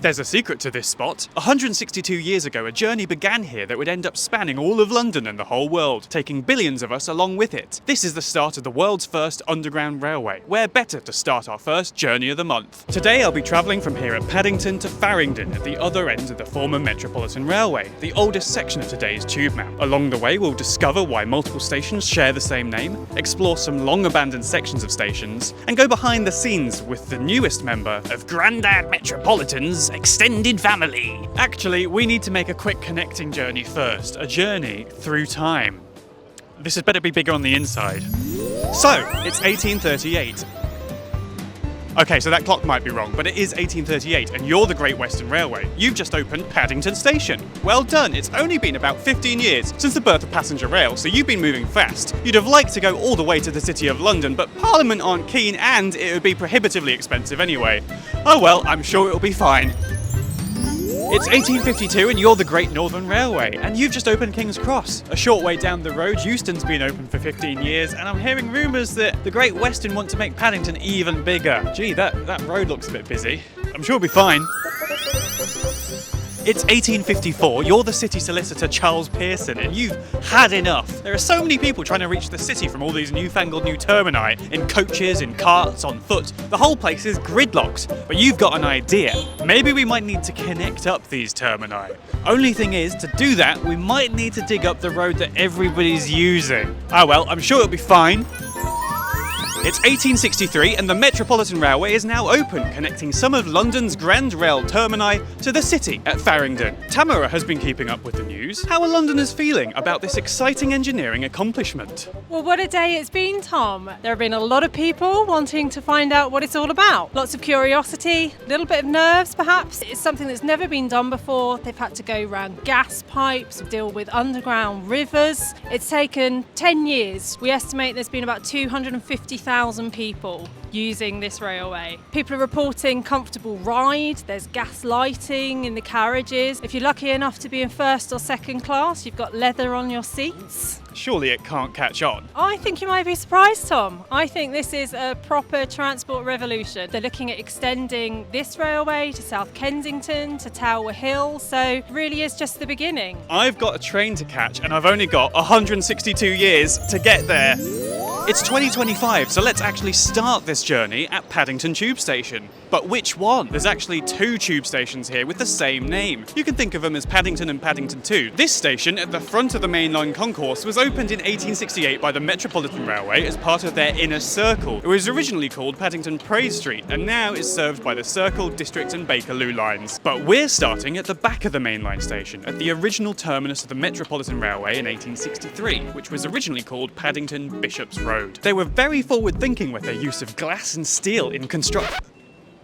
There's a secret to this spot. 162 years ago, a journey began here that would end up spanning all of London and the whole world, taking billions of us along with it. This is the start of the world's first underground railway. Where better to start our first journey of the month? Today I'll be travelling from here at Paddington to Farringdon at the other end of the former Metropolitan Railway, the oldest section of today's tube map. Along the way we'll discover why multiple stations share the same name, explore some long abandoned sections of stations, and go behind the scenes with the newest member of Grandad Metropolitan's extended family. Actually, we need to make a quick connecting journey first, a journey through time. This had better be bigger on the inside. So, it's 1838. Okay, so that clock might be wrong, but it is 1838, and you're the Great Western Railway. You've just opened Paddington Station. Well done, it's only been about 15 years since the birth of passenger rail, so you've been moving fast. You'd have liked to go all the way to the City of London, but Parliament aren't keen, and it would be prohibitively expensive anyway. Oh well, I'm sure it'll be fine. It's 1852 and you're the Great Northern Railway, and you've just opened King's Cross. A short way down the road, Euston's been open for 15 years, and I'm hearing rumours that the Great Western want to make Paddington even bigger. Gee, that road looks a bit busy. I'm sure it'll be fine. It's 1854, you're the city solicitor Charles Pearson, and you've had enough. There are so many people trying to reach the city from all these newfangled new termini, in coaches, in carts, on foot. The whole place is gridlocked, but you've got an idea. Maybe we might need to connect up these termini. Only thing is, to do that, we might need to dig up the road that everybody's using. Oh well, I'm sure it'll be fine. It's 1863 and the Metropolitan Railway is now open, connecting some of London's Grand Rail termini to the city at Farringdon. Tamara has been keeping up with the news. How are Londoners feeling about this exciting engineering accomplishment? Well, what a day it's been, Tom. There have been a lot of people wanting to find out what it's all about. Lots of curiosity, a little bit of nerves perhaps. It's something that's never been done before. They've had to go around gas pipes, deal with underground rivers. It's taken 10 years. We estimate there's been about 250,000 people using this railway. People are reporting comfortable ride, there's gas lighting in the carriages. If you're lucky enough to be in first or second class, you've got leather on your seats. Surely it can't catch on. I think you might be surprised, Tom. I think this is a proper transport revolution. They're looking at extending this railway to South Kensington, to Tower Hill, so it really is just the beginning. I've got a train to catch and I've only got 162 years to get there. It's 2025, so let's actually start this journey at Paddington Tube Station. But which one? There's actually two tube stations here with the same name. You can think of them as Paddington and Paddington 2. This station at the front of the mainline concourse was opened in 1868 by the Metropolitan Railway as part of their inner circle. It was originally called Paddington Praise Street and now is served by the Circle, District and Bakerloo lines. But we're starting at the back of the mainline station, at the original terminus of the Metropolitan Railway in 1863, which was originally called Paddington Bishop's Road. They were very forward-thinking with their use of glass and steel in construction.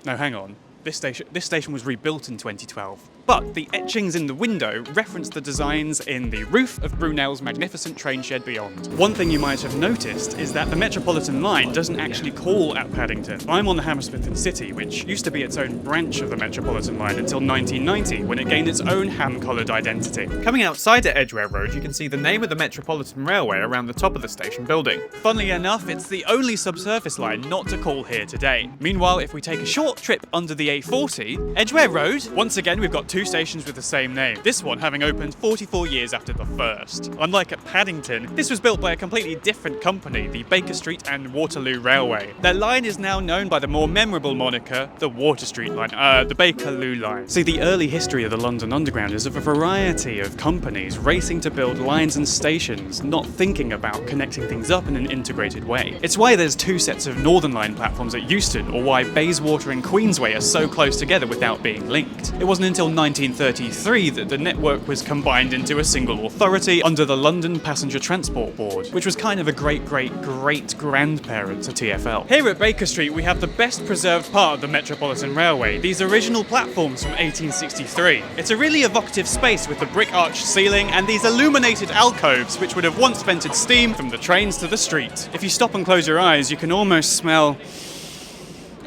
No, hang on. This station was rebuilt in 2012. But the etchings in the window reference the designs in the roof of Brunel's magnificent train shed beyond. One thing you might have noticed is that the Metropolitan line doesn't actually call at Paddington. I'm on the Hammersmith and City, which used to be its own branch of the Metropolitan line until 1990, when it gained its own ham-coloured identity. Coming outside at Edgware Road, you can see the name of the Metropolitan Railway around the top of the station building. Funnily enough, it's the only subsurface line not to call here today. Meanwhile, if we take a short trip under the A40, Edgware Road, once again we've got two stations with the same name, this one having opened 44 years after the first. Unlike at Paddington, this was built by a completely different company, the Baker Street and Waterloo Railway. Their line is now known by the more memorable moniker, the Water Street line, the Bakerloo line. See, the early history of the London Underground is of a variety of companies racing to build lines and stations, not thinking about connecting things up in an integrated way. It's why there's two sets of Northern Line platforms at Euston, or why Bayswater and Queensway are so close together without being linked. It wasn't until 1933 that the network was combined into a single authority under the London Passenger Transport Board, which was kind of a great-great-great-grandparent to TfL. Here at Baker Street we have the best preserved part of the Metropolitan Railway, these original platforms from 1863. It's a really evocative space with the brick arched ceiling and these illuminated alcoves which would have once vented steam from the trains to the street. If you stop and close your eyes you can almost smell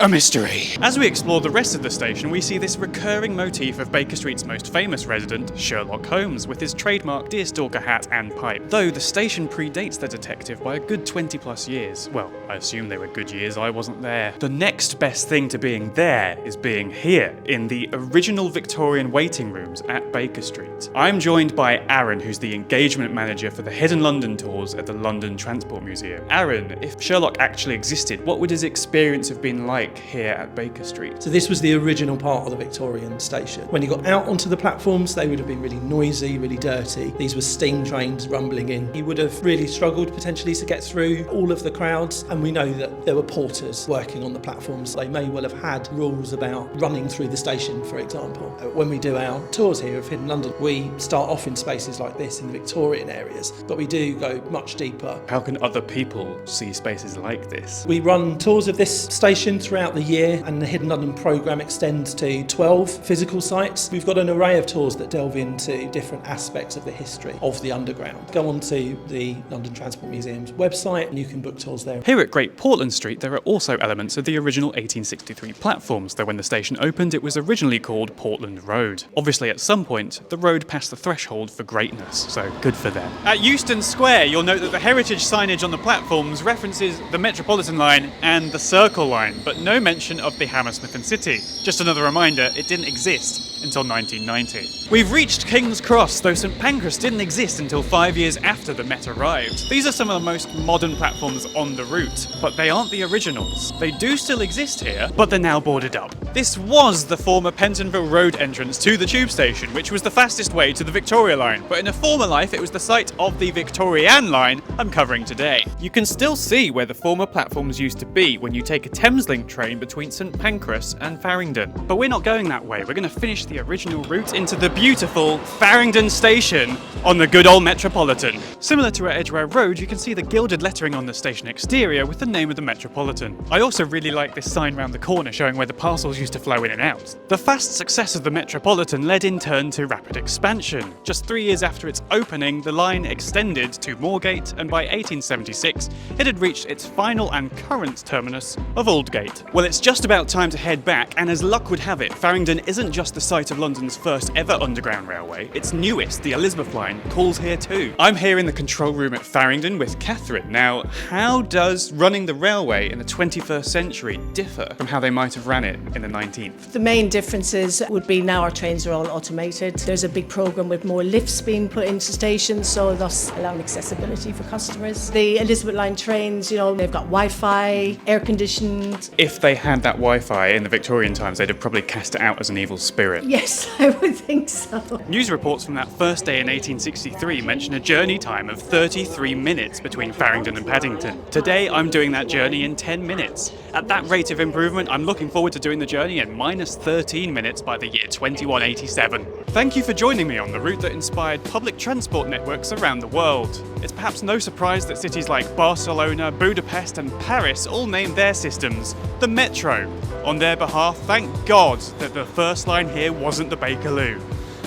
a mystery. As we explore the rest of the station, we see this recurring motif of Baker Street's most famous resident, Sherlock Holmes, with his trademark deerstalker hat and pipe. Though the station predates the detective by a good 20 plus years. Well, I assume they were good years, I wasn't there. The next best thing to being there is being here, in the original Victorian waiting rooms at Baker Street. I'm joined by Aaron, who's the engagement manager for the Hidden London tours at the London Transport Museum. Aaron, if Sherlock actually existed, what would his experience have been like here at Baker Street? So this was the original part of the Victorian station. When you got out onto the platforms, they would have been really noisy, really dirty. These were steam trains rumbling in. You would have really struggled potentially to get through all of the crowds, and we know that there were porters working on the platforms. They may well have had rules about running through the station, for example. When we do our tours here of Hidden London, we start off in spaces like this in the Victorian areas, but we do go much deeper. How can other people see spaces like this? We run tours of this station throughout the year, and the Hidden London programme extends to 12 physical sites. We've got an array of tours that delve into different aspects of the history of the Underground. Go onto the London Transport Museum's website and you can book tours there. Here at Great Portland Street, there are also elements of the original 1863 platforms, though when the station opened, it was originally called Portland Road. Obviously, at some point, the road passed the threshold for greatness, so good for them. At Euston Square, you'll note that the heritage signage on the platforms references the Metropolitan line and the Circle line, but no mention of the Hammersmith and City. Just another reminder, it didn't exist until 1990. We've reached King's Cross, though St Pancras didn't exist until 5 years after the Met arrived. These are some of the most modern platforms on the route, but they aren't the originals. They do still exist here, but they're now boarded up. This was the former Pentonville Road entrance to the tube station, which was the fastest way to the Victoria line, but in a former life it was the site of the Victorian line I'm covering today. You can still see where the former platforms used to be when you take a Thameslink train between St Pancras and Farringdon. But we're not going that way, we're going to finish the original route into the beautiful Farringdon station on the good old Metropolitan. Similar to at Edgware Road, you can see the gilded lettering on the station exterior with the name of the Metropolitan. I also really like this sign round the corner showing where the parcels used to flow in and out. The fast success of the Metropolitan led in turn to rapid expansion. Just 3 years after its opening, the line extended to Moorgate, and by 1876 it had reached its final and current terminus of Aldgate. Well, it's just about time to head back, and as luck would have it, Farringdon isn't just the site of London's first ever underground railway, its newest, the Elizabeth line, calls here too. I'm here in the control room at Farringdon with Catherine. Now, how does running the railway in the 21st century differ from how they might have ran it in the 19th? The main differences would be now our trains are all automated. There's a big programme with more lifts being put into stations, so thus allowing accessibility for customers. The Elizabeth line trains, they've got Wi-Fi, air conditioned. If they had that Wi-Fi in the Victorian times, they'd have probably cast it out as an evil spirit. Yes, I would think so. News reports from that first day in 1863 mention a journey time of 33 minutes between Farringdon and Paddington. Today, I'm doing that journey in 10 minutes. At that rate of improvement, I'm looking forward to doing the journey in minus 13 minutes by the year 2187. Thank you for joining me on the route that inspired public transport networks around the world. It's perhaps no surprise that cities like Barcelona, Budapest and Paris all named their systems the Metro. On their behalf, thank God that the first line here wasn't the Bakerloo.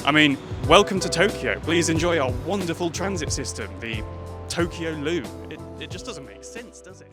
I mean, welcome to Tokyo. Please enjoy our wonderful transit system, the Tokyo Loo. It just doesn't make sense, does it?